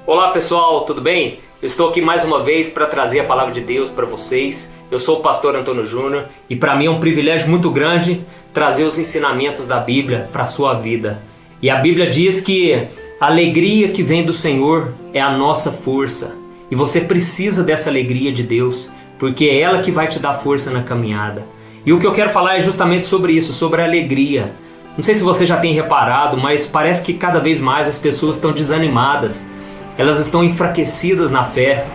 Olá pessoal, tudo bem? Eu estou aqui mais uma vez para trazer a palavra de Deus para vocês. Eu sou o pastor Antônio Júnior e para mim é um privilégio muito grande trazer os ensinamentos da Bíblia para a sua vida. E a Bíblia diz que a alegria que vem do Senhor é a nossa força. E você precisa dessa alegria de Deus, porque é ela que vai te dar força na caminhada. E o que eu quero falar é justamente sobre isso, sobre a alegria. Não sei se você já tem reparado, mas parece que cada vez mais as pessoas estão desanimadas. Elas estão enfraquecidas na fé.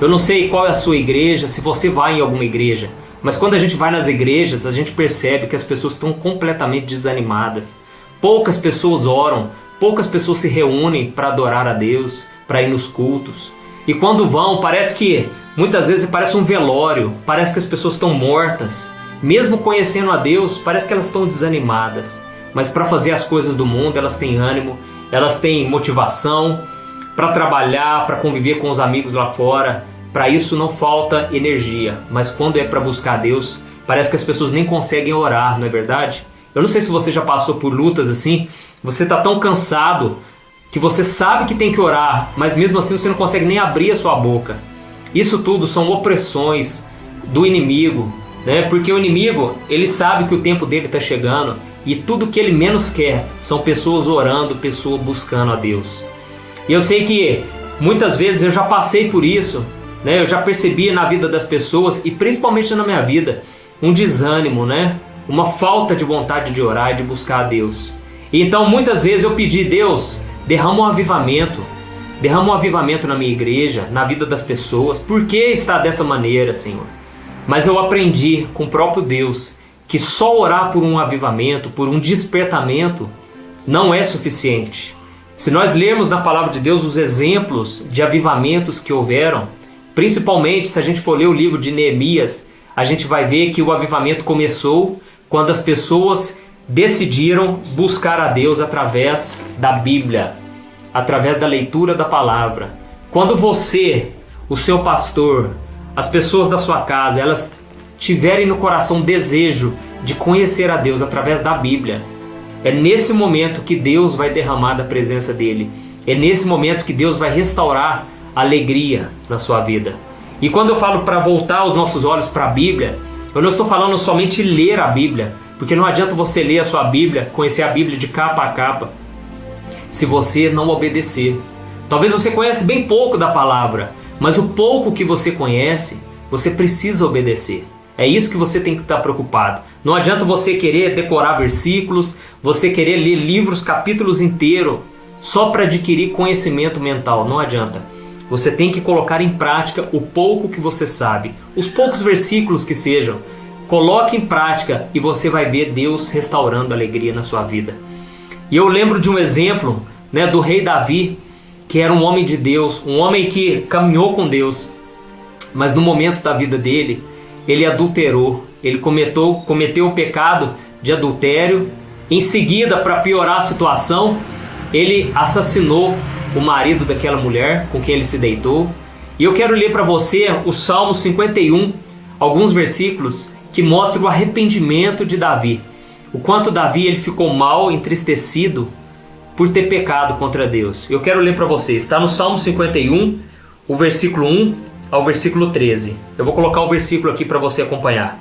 Eu não sei qual é a sua igreja, se você vai em alguma igreja, mas quando a gente vai nas igrejas, a gente percebe que as pessoas estão completamente desanimadas. Poucas pessoas oram, poucas pessoas se reúnem para adorar a Deus, para ir nos cultos. E quando vão, parece que, muitas vezes parece um velório, parece que as pessoas estão mortas. Mesmo conhecendo a Deus, parece que elas estão desanimadas. Mas para fazer as coisas do mundo, elas têm ânimo, elas têm motivação, para trabalhar, para conviver com os amigos lá fora. Para isso não falta energia, mas quando é para buscar Deus, parece que as pessoas nem conseguem orar, não é verdade? Eu não sei se você já passou por lutas assim, você está tão cansado que você sabe que tem que orar, mas mesmo assim você não consegue nem abrir a sua boca. Isso tudo são opressões do inimigo, né? Porque o inimigo, ele sabe que o tempo dele está chegando e tudo que ele menos quer são pessoas orando, pessoas buscando a Deus. E eu sei que muitas vezes eu já passei por isso, né? Eu já percebi na vida das pessoas e principalmente na minha vida um desânimo, né? Uma falta de vontade de orar e de buscar a Deus. E então muitas vezes eu pedi: Deus, derrama um avivamento na minha igreja, na vida das pessoas. Por que está dessa maneira, Senhor? Mas eu aprendi com o próprio Deus que só orar por um avivamento, por um despertamento, não é suficiente. Se nós lermos na palavra de Deus os exemplos de avivamentos que houveram, principalmente se a gente for ler o livro de Neemias, a gente vai ver que o avivamento começou quando as pessoas decidiram buscar a Deus através da Bíblia, através da leitura da palavra. Quando você, o seu pastor, as pessoas da sua casa, elas tiverem no coração desejo de conhecer a Deus através da Bíblia, é nesse momento que Deus vai derramar da presença dele. É nesse momento que Deus vai restaurar a alegria na sua vida. E quando eu falo para voltar os nossos olhos para a Bíblia, eu não estou falando somente ler a Bíblia, porque não adianta você ler a sua Bíblia, conhecer a Bíblia de capa a capa, se você não obedecer. Talvez você conheça bem pouco da palavra, mas o pouco que você conhece, você precisa obedecer. É isso que você tem que estar preocupado. Não adianta você querer decorar versículos, você querer ler livros, capítulos inteiros, só para adquirir conhecimento mental. Não adianta. Você tem que colocar em prática o pouco que você sabe. Os poucos versículos que sejam. Coloque em prática e você vai ver Deus restaurando a alegria na sua vida. E eu lembro de um exemplo, né, do rei Davi, que era um homem de Deus, um homem que caminhou com Deus, mas no momento da vida dele, ele adulterou, ele cometeu o pecado de adultério. Em seguida, para piorar a situação, ele assassinou o marido daquela mulher com quem ele se deitou. E eu quero ler para você o Salmo 51, alguns versículos que mostram o arrependimento de Davi. O quanto Davi ele ficou mal, entristecido por ter pecado contra Deus. Eu quero ler para você, está no Salmo 51, o versículo 1 ao versículo 13. Eu vou colocar o versículo aqui para você acompanhar.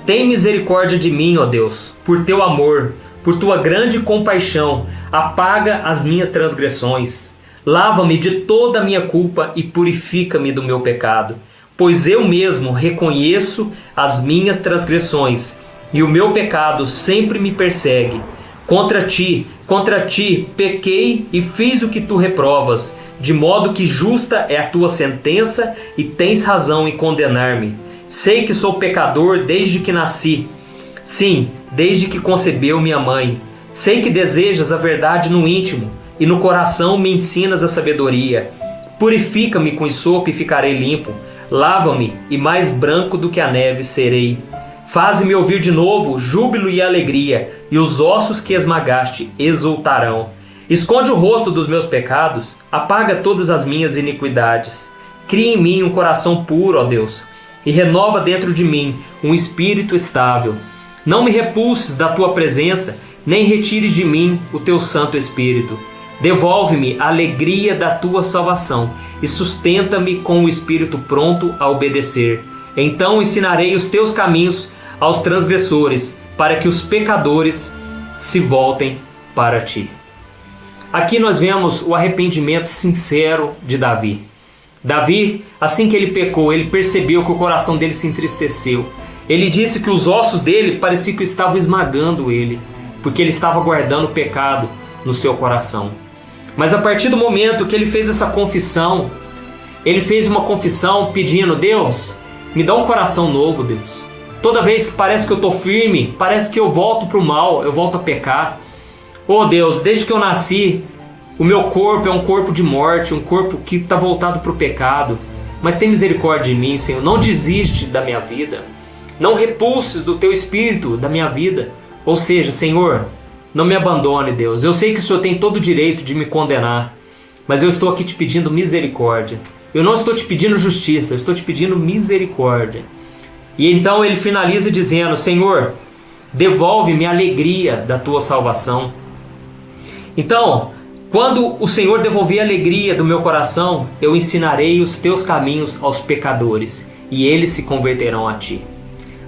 Tem misericórdia de mim, ó Deus, por teu amor, por tua grande compaixão, apaga as minhas transgressões. Lava-me de toda a minha culpa e purifica-me do meu pecado. Pois eu mesmo reconheço as minhas transgressões, e o meu pecado sempre me persegue. Contra ti, pequei e fiz o que tu reprovas, de modo que justa é a tua sentença e tens razão em condenar-me. Sei que sou pecador desde que nasci, sim, desde que concebeu minha mãe. Sei que desejas a verdade no íntimo e no coração me ensinas a sabedoria. Purifica-me com esopo e ficarei limpo. Lava-me e mais branco do que a neve serei. Faze-me ouvir de novo júbilo e alegria, e os ossos que esmagaste exultarão. Esconde o rosto dos meus pecados, apaga todas as minhas iniquidades. Cria em mim um coração puro, ó Deus, e renova dentro de mim um espírito estável. Não me repulses da tua presença, nem retires de mim o teu Santo Espírito. Devolve-me a alegria da tua salvação e sustenta-me com o espírito pronto a obedecer. Então ensinarei os teus caminhos aos transgressores, para que os pecadores se voltem para ti. Aqui nós vemos o arrependimento sincero de Davi. Davi, assim que ele pecou, ele percebeu que o coração dele se entristeceu. Ele disse que os ossos dele pareciam que estavam esmagando ele, porque ele estava guardando o pecado no seu coração. Mas a partir do momento que ele fez essa confissão, ele fez uma confissão pedindo: Deus, me dá um coração novo, Deus. Toda vez que parece que eu estou firme, parece que eu volto para o mal, eu volto a pecar. Oh Deus, desde que eu nasci, o meu corpo é um corpo de morte, um corpo que está voltado para o pecado. Mas tem misericórdia de mim, Senhor. Não desiste da minha vida. Não repulses do teu espírito da minha vida. Ou seja, Senhor, não me abandone, Deus. Eu sei que o Senhor tem todo o direito de me condenar, mas eu estou aqui te pedindo misericórdia. Eu não estou te pedindo justiça, eu estou te pedindo misericórdia. E então ele finaliza dizendo: Senhor, devolve-me a alegria da tua salvação. Então, quando o Senhor devolver a alegria do meu coração, eu ensinarei os teus caminhos aos pecadores, e eles se converterão a ti.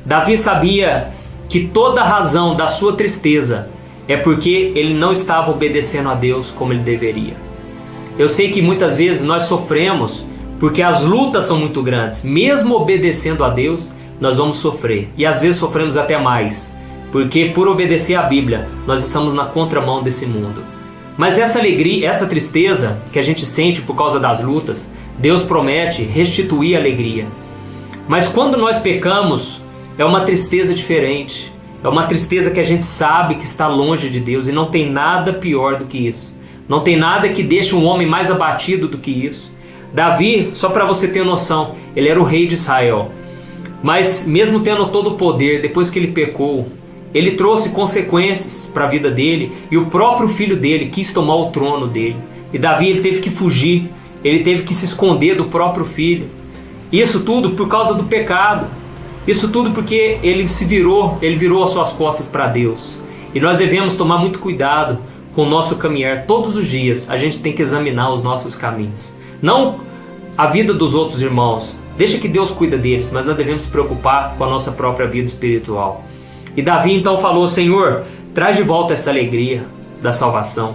Davi sabia que toda a razão da sua tristeza é porque ele não estava obedecendo a Deus como ele deveria. Eu sei que muitas vezes nós sofremos porque as lutas são muito grandes. Mesmo obedecendo a Deus, nós vamos sofrer. E às vezes sofremos até mais, porque por obedecer à Bíblia, nós estamos na contramão desse mundo. Mas essa alegria, essa tristeza que a gente sente por causa das lutas, Deus promete restituir a alegria. Mas quando nós pecamos, é uma tristeza diferente. É uma tristeza que a gente sabe que está longe de Deus, e não tem nada pior do que isso. Não tem nada que deixe um homem mais abatido do que isso. Davi, só para você ter noção, ele era o rei de Israel. Mas mesmo tendo todo o poder, depois que ele pecou, ele trouxe consequências para a vida dele, e o próprio filho dele quis tomar o trono dele. E Davi, ele teve que fugir, ele teve que se esconder do próprio filho. Isso tudo por causa do pecado. Isso tudo porque ele virou as suas costas para Deus. E nós devemos tomar muito cuidado com o nosso caminhar. Todos os dias a gente tem que examinar os nossos caminhos. Não a vida dos outros irmãos. Deixa que Deus cuida deles, mas nós devemos se preocupar com a nossa própria vida espiritual. E Davi então falou: Senhor, traz de volta essa alegria da salvação.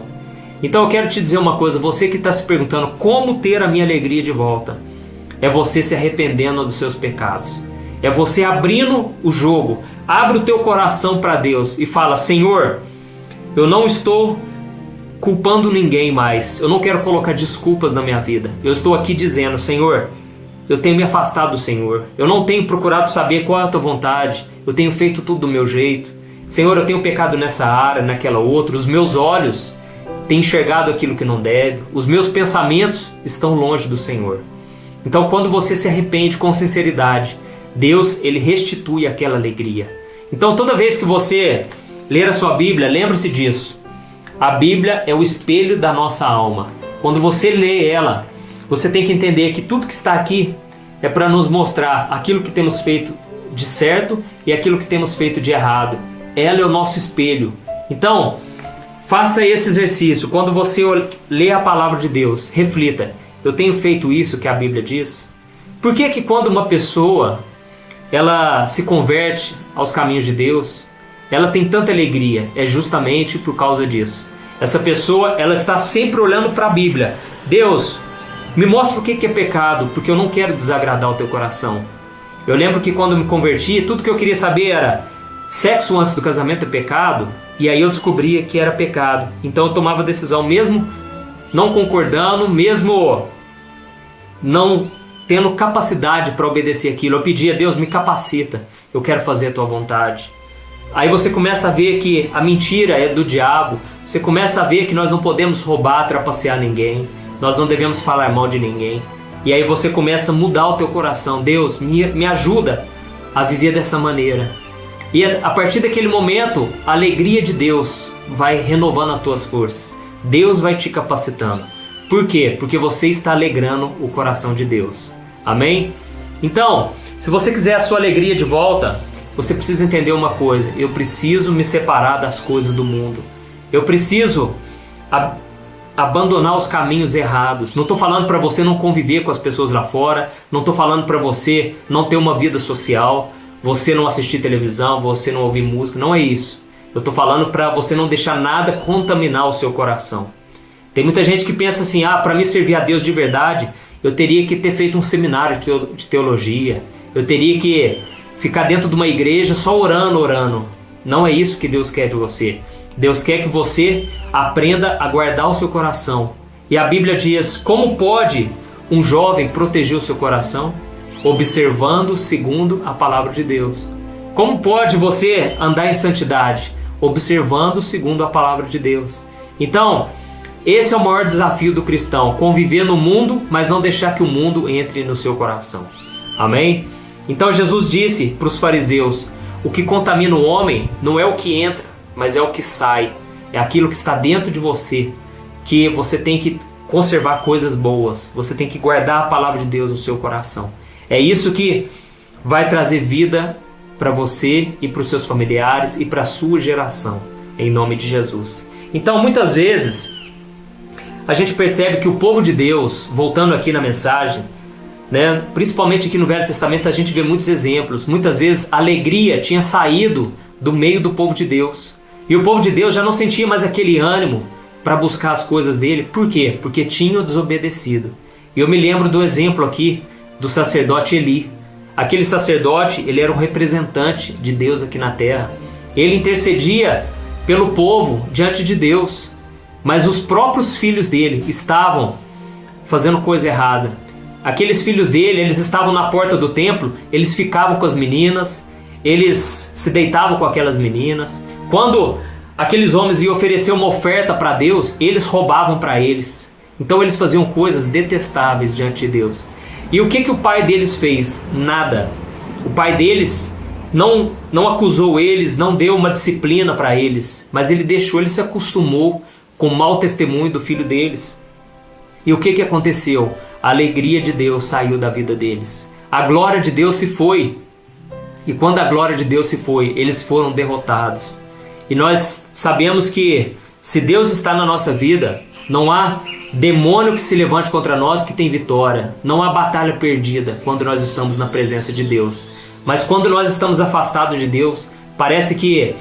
Então eu quero te dizer uma coisa, você que está se perguntando como ter a minha alegria de volta, é você se arrependendo dos seus pecados. É você abrindo o jogo, abre o teu coração para Deus e fala: Senhor, eu não estou culpando ninguém mais, eu não quero colocar desculpas na minha vida. Eu estou aqui dizendo: Senhor, eu tenho me afastado do Senhor, eu não tenho procurado saber qual é a tua vontade, eu tenho feito tudo do meu jeito. Senhor, eu tenho pecado nessa área, naquela outra, os meus olhos têm enxergado aquilo que não deve, os meus pensamentos estão longe do Senhor. Então, quando você se arrepende com sinceridade, Deus, ele restitui aquela alegria. Então, toda vez que você ler a sua Bíblia, lembre-se disso. A Bíblia é o espelho da nossa alma. Quando você lê ela, você tem que entender que tudo que está aqui é para nos mostrar aquilo que temos feito de certo e aquilo que temos feito de errado. Ela é o nosso espelho. Então, faça esse exercício. Quando você lê a palavra de Deus, reflita: eu tenho feito isso que a Bíblia diz? Por que que quando uma pessoa ela se converte aos caminhos de Deus, ela tem tanta alegria? É justamente por causa disso. Essa pessoa, ela está sempre olhando para a Bíblia. Deus, me mostra o que é pecado, porque eu não quero desagradar o teu coração. Eu lembro que quando eu me converti, tudo que eu queria saber era: sexo antes do casamento é pecado? E aí eu descobria que era pecado. Então eu tomava decisão, mesmo não concordando, mesmo não tendo capacidade para obedecer aquilo. Eu pedia: Deus, me capacita, eu quero fazer a tua vontade. Aí você começa a ver que a mentira é do diabo. Você começa a ver que nós não podemos roubar, trapacear ninguém. Nós não devemos falar mal de ninguém. E aí você começa a mudar o teu coração. Deus, me ajuda a viver dessa maneira. E a partir daquele momento, a alegria de Deus vai renovando as tuas forças. Deus vai te capacitando. Por quê? Porque você está alegrando o coração de Deus. Amém? Então, se você quiser a sua alegria de volta, você precisa entender uma coisa: eu preciso me separar das coisas do mundo. Eu preciso abandonar os caminhos errados. Não estou falando para você não conviver com as pessoas lá fora. Não estou falando para você não ter uma vida social, você não assistir televisão, você não ouvir música. Não é isso. Eu estou falando para você não deixar nada contaminar o seu coração. Tem muita gente que pensa assim, para mim servir a Deus de verdade, eu teria que ter feito um seminário de teologia. Eu teria que ficar dentro de uma igreja só orando. Não é isso que Deus quer de você. Deus quer que você aprenda a guardar o seu coração. E a Bíblia diz, como pode um jovem proteger o seu coração? Observando segundo a palavra de Deus. Como pode você andar em santidade? Observando segundo a palavra de Deus. Então, esse é o maior desafio do cristão, conviver no mundo, mas não deixar que o mundo entre no seu coração. Amém? Então Jesus disse para os fariseus, o que contamina o homem não é o que entra, mas é o que sai. É aquilo que está dentro de você, que você tem que conservar coisas boas, você tem que guardar a palavra de Deus no seu coração. É isso que vai trazer vida para você e para os seus familiares e para a sua geração, em nome de Jesus. Então, muitas vezes, a gente percebe que o povo de Deus, voltando aqui na mensagem, né, principalmente aqui no Velho Testamento, a gente vê muitos exemplos. Muitas vezes, a alegria tinha saído do meio do povo de Deus. E o povo de Deus já não sentia mais aquele ânimo para buscar as coisas dele. Por quê? Porque tinham desobedecido. E eu me lembro do exemplo aqui do sacerdote Eli. Aquele sacerdote, ele era um representante de Deus aqui na terra. Ele intercedia pelo povo diante de Deus. Mas os próprios filhos dele estavam fazendo coisa errada. Aqueles filhos dele, eles estavam na porta do templo, eles ficavam com as meninas, eles se deitavam com aquelas meninas. Quando aqueles homens iam oferecer uma oferta para Deus, eles roubavam para eles. Então eles faziam coisas detestáveis diante de Deus. E o que o pai deles fez? Nada. O pai deles não acusou eles, não deu uma disciplina para eles, mas ele se acostumou com o mau testemunho do filho deles. E o que aconteceu? A alegria de Deus saiu da vida deles. A glória de Deus se foi. E quando a glória de Deus se foi, eles foram derrotados. E nós sabemos que se Deus está na nossa vida, não há demônio que se levante contra nós que tem vitória. Não há batalha perdida quando nós estamos na presença de Deus. Mas quando nós estamos afastados de Deus, parece que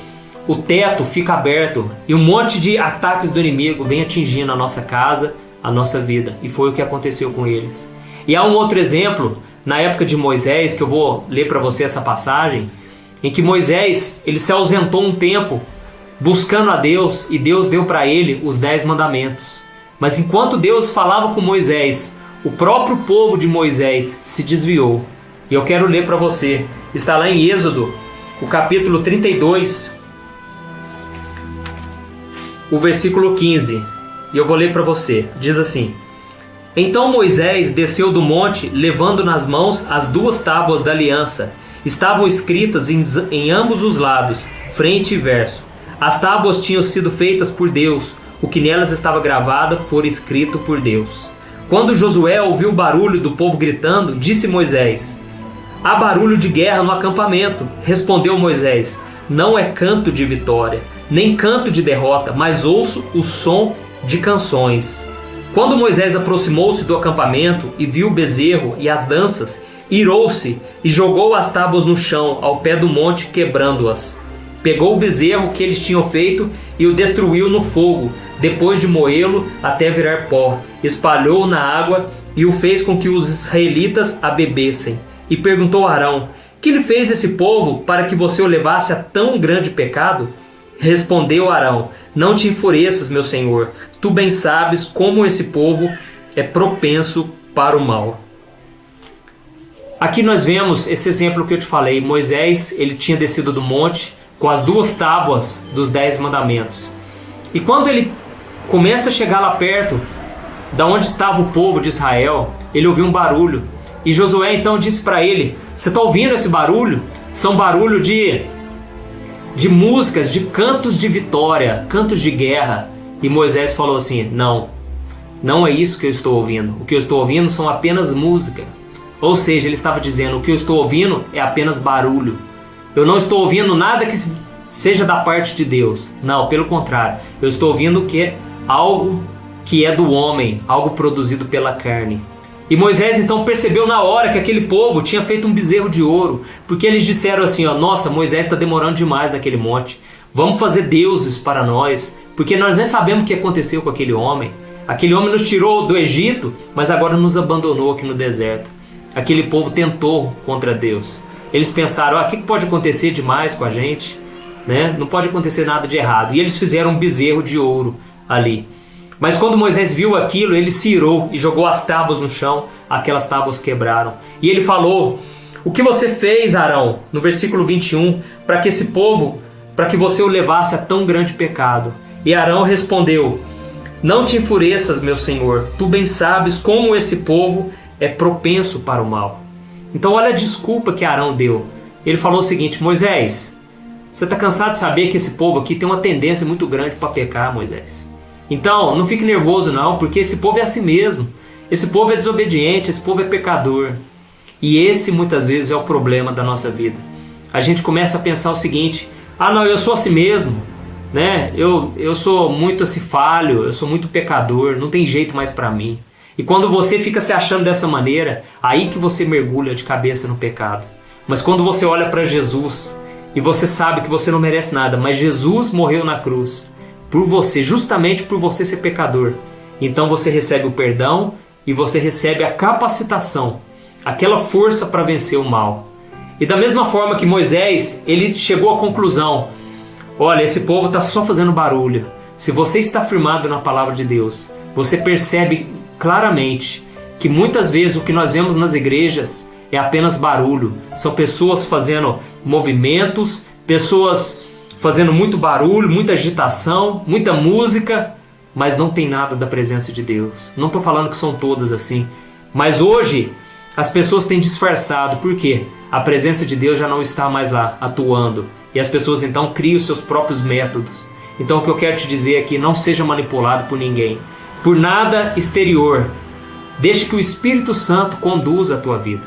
o teto fica aberto e um monte de ataques do inimigo vem atingindo a nossa casa, a nossa vida. E foi o que aconteceu com eles. E há um outro exemplo, na época de Moisés, que eu vou ler para você essa passagem, em que Moisés ele se ausentou um tempo buscando a Deus e Deus deu para ele os 10 mandamentos. Mas enquanto Deus falava com Moisés, o próprio povo de Moisés se desviou. E eu quero ler para você. Está lá em Êxodo, o capítulo 32, o versículo 15. E eu vou ler para você. Diz assim: Então Moisés desceu do monte, levando nas mãos as 2 tábuas da aliança. Estavam escritas em ambos os lados, frente e verso. As tábuas tinham sido feitas por Deus. O que nelas estava gravado fora escrito por Deus. Quando Josué ouviu o barulho do povo gritando, disse Moisés: Há barulho de guerra no acampamento. Respondeu Moisés: Não é canto de vitória, nem canto de derrota, mas ouço o som de canções. Quando Moisés aproximou-se do acampamento e viu o bezerro e as danças, irou-se e jogou as tábuas no chão, ao pé do monte, quebrando-as. Pegou o bezerro que eles tinham feito e o destruiu no fogo, depois de moê-lo até virar pó. Espalhou na água e o fez com que os israelitas a bebessem. E perguntou a Arão: Que lhe fez esse povo para que você o levasse a tão grande pecado? Respondeu Arão: Não te enfureças, meu senhor. Tu bem sabes como esse povo é propenso para o mal. Aqui nós vemos esse exemplo que eu te falei. Moisés, ele tinha descido do monte com as 2 tábuas dos 10 mandamentos. E quando ele começa a chegar lá perto da onde estava o povo de Israel, ele ouviu um barulho. E Josué então disse para ele: Você está ouvindo esse barulho? São barulho de músicas, de cantos de vitória, cantos de guerra. E Moisés falou assim: Não é isso que eu estou ouvindo. O que eu estou ouvindo são apenas música. Ou seja, ele estava dizendo: o que eu estou ouvindo é apenas barulho. Eu não estou ouvindo nada que seja da parte de Deus. Não, pelo contrário. Eu estou ouvindo que algo que é do homem, algo produzido pela carne. E Moisés então percebeu na hora que aquele povo tinha feito um bezerro de ouro, porque eles disseram assim, ó, nossa, Moisés está demorando demais naquele monte, vamos fazer deuses para nós, porque nós nem sabemos o que aconteceu com aquele homem. Aquele homem nos tirou do Egito, mas agora nos abandonou aqui no deserto. Aquele povo tentou contra Deus. Eles pensaram, o que pode acontecer demais com a gente? Né? Não pode acontecer nada de errado. E eles fizeram um bezerro de ouro ali. Mas quando Moisés viu aquilo, ele se irou e jogou as tábuas no chão. Aquelas tábuas quebraram. E ele falou, o que você fez, Arão, no versículo 21, para que esse povo, para que você o levasse a tão grande pecado? E Arão respondeu, não te enfureças, meu senhor, tu bem sabes como esse povo é propenso para o mal. Então olha a desculpa que Arão deu. Ele falou o seguinte, Moisés, você está cansado de saber que esse povo aqui tem uma tendência muito grande para pecar, Moisés. Então não fique nervoso não, porque esse povo é assim mesmo. Esse povo é desobediente, esse povo é pecador. E esse muitas vezes é o problema da nossa vida. A gente começa a pensar o seguinte, não, eu sou assim mesmo, né? Eu sou muito assim falho, eu sou muito pecador, não tem jeito mais para mim. E quando você fica se achando dessa maneira, aí que você mergulha de cabeça no pecado. Mas quando você olha para Jesus e você sabe que você não merece nada, mas Jesus morreu na cruz por você, justamente por você ser pecador, então você recebe o perdão e você recebe a capacitação, aquela força para vencer o mal. E da mesma forma que Moisés, ele chegou à conclusão, olha, esse povo está só fazendo barulho. Se você está firmado na palavra de Deus, você percebe claramente que muitas vezes o que nós vemos nas igrejas é apenas barulho. São pessoas fazendo movimentos, pessoas fazendo muito barulho, muita agitação, muita música, mas não tem nada da presença de Deus. Não estou falando que são todas assim, mas hoje as pessoas têm disfarçado. Por quê? A presença de Deus já não está mais lá atuando e as pessoas então criam seus próprios métodos. Então o que eu quero te dizer é que não seja manipulado por ninguém, por nada exterior. Deixe que o Espírito Santo conduza a tua vida.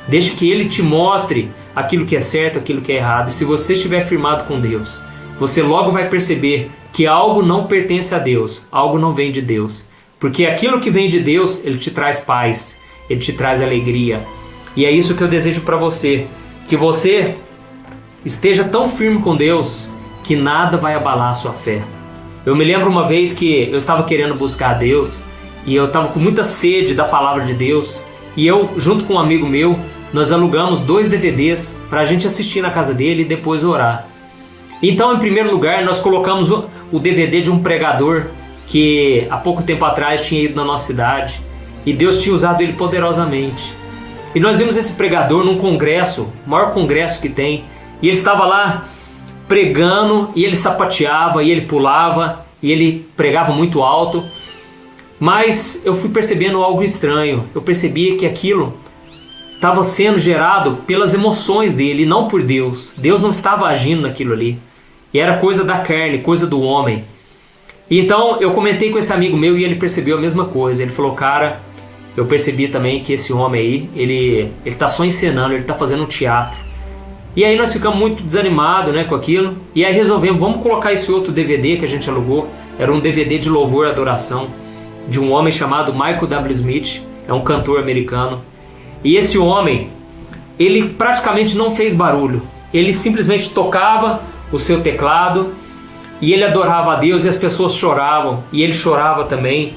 Deixe que Ele te mostre aquilo que é certo, aquilo que é errado. E se você estiver firmado com Deus, você logo vai perceber que algo não pertence a Deus, algo não vem de Deus. Porque aquilo que vem de Deus, Ele te traz paz, Ele te traz alegria. E é isso que eu desejo para você, que você esteja tão firme com Deus que nada vai abalar a sua fé. Eu me lembro uma vez que eu estava querendo buscar a Deus e eu estava com muita sede da palavra de Deus e eu, junto com um amigo meu, nós alugamos 2 DVDs para a gente assistir na casa dele e depois orar. Então, em primeiro lugar, nós colocamos o DVD de um pregador que há pouco tempo atrás tinha ido na nossa cidade e Deus tinha usado ele poderosamente. E nós vimos esse pregador num congresso, o maior congresso que tem, e ele estava lá pregando e ele sapateava e ele pulava e ele pregava muito alto. Mas eu fui percebendo algo estranho. Eu percebi que aquilo estava sendo gerado pelas emoções dele, não por Deus. Deus não estava agindo naquilo ali. E era coisa da carne, coisa do homem. E então eu comentei com esse amigo meu e ele percebeu a mesma coisa. Ele falou, cara, eu percebi também que esse homem aí, ele está só encenando, ele está fazendo um teatro. E aí nós ficamos muito desanimados, né, com aquilo. E aí resolvemos, vamos colocar esse outro DVD que a gente alugou. Era um DVD de louvor e adoração de um homem chamado Michael W. Smith. É um cantor americano. E esse homem, ele praticamente não fez barulho. Ele simplesmente tocava o seu teclado e ele adorava a Deus e as pessoas choravam. E ele chorava também.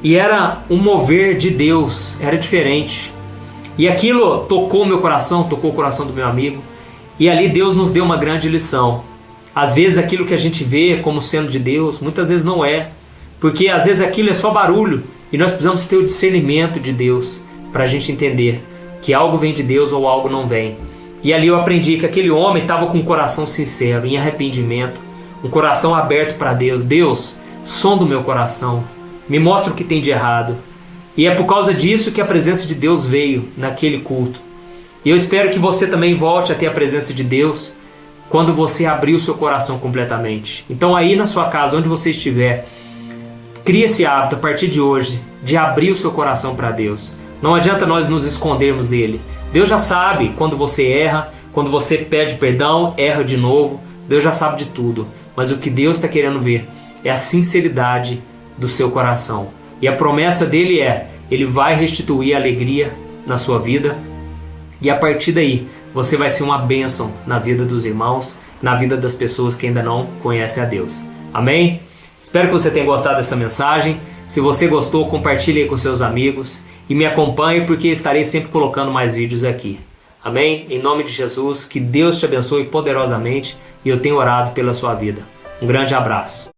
E era um mover de Deus, era diferente. E aquilo tocou meu coração, tocou o coração do meu amigo. E ali Deus nos deu uma grande lição. Às vezes aquilo que a gente vê como sendo de Deus, muitas vezes não é. Porque às vezes aquilo é só barulho. E nós precisamos ter o discernimento de Deus para a gente entender que algo vem de Deus ou algo não vem. E ali eu aprendi que aquele homem estava com um coração sincero, em arrependimento. Um coração aberto para Deus. Deus, sonda o meu coração. Me mostra o que tem de errado. E é por causa disso que a presença de Deus veio naquele culto. E eu espero que você também volte a ter a presença de Deus quando você abrir o seu coração completamente. Então aí na sua casa, onde você estiver, crie esse hábito a partir de hoje de abrir o seu coração para Deus. Não adianta nós nos escondermos dele. Deus já sabe quando você erra, quando você pede perdão, erra de novo. Deus já sabe de tudo. Mas o que Deus está querendo ver é a sinceridade do seu coração. E a promessa dele é: ele vai restituir a alegria na sua vida, e a partir daí você vai ser uma bênção na vida dos irmãos, na vida das pessoas que ainda não conhecem a Deus. Amém? Espero que você tenha gostado dessa mensagem. Se você gostou, compartilhe aí com seus amigos e me acompanhe, porque estarei sempre colocando mais vídeos aqui. Amém? Em nome de Jesus, que Deus te abençoe poderosamente, e eu tenho orado pela sua vida. Um grande abraço.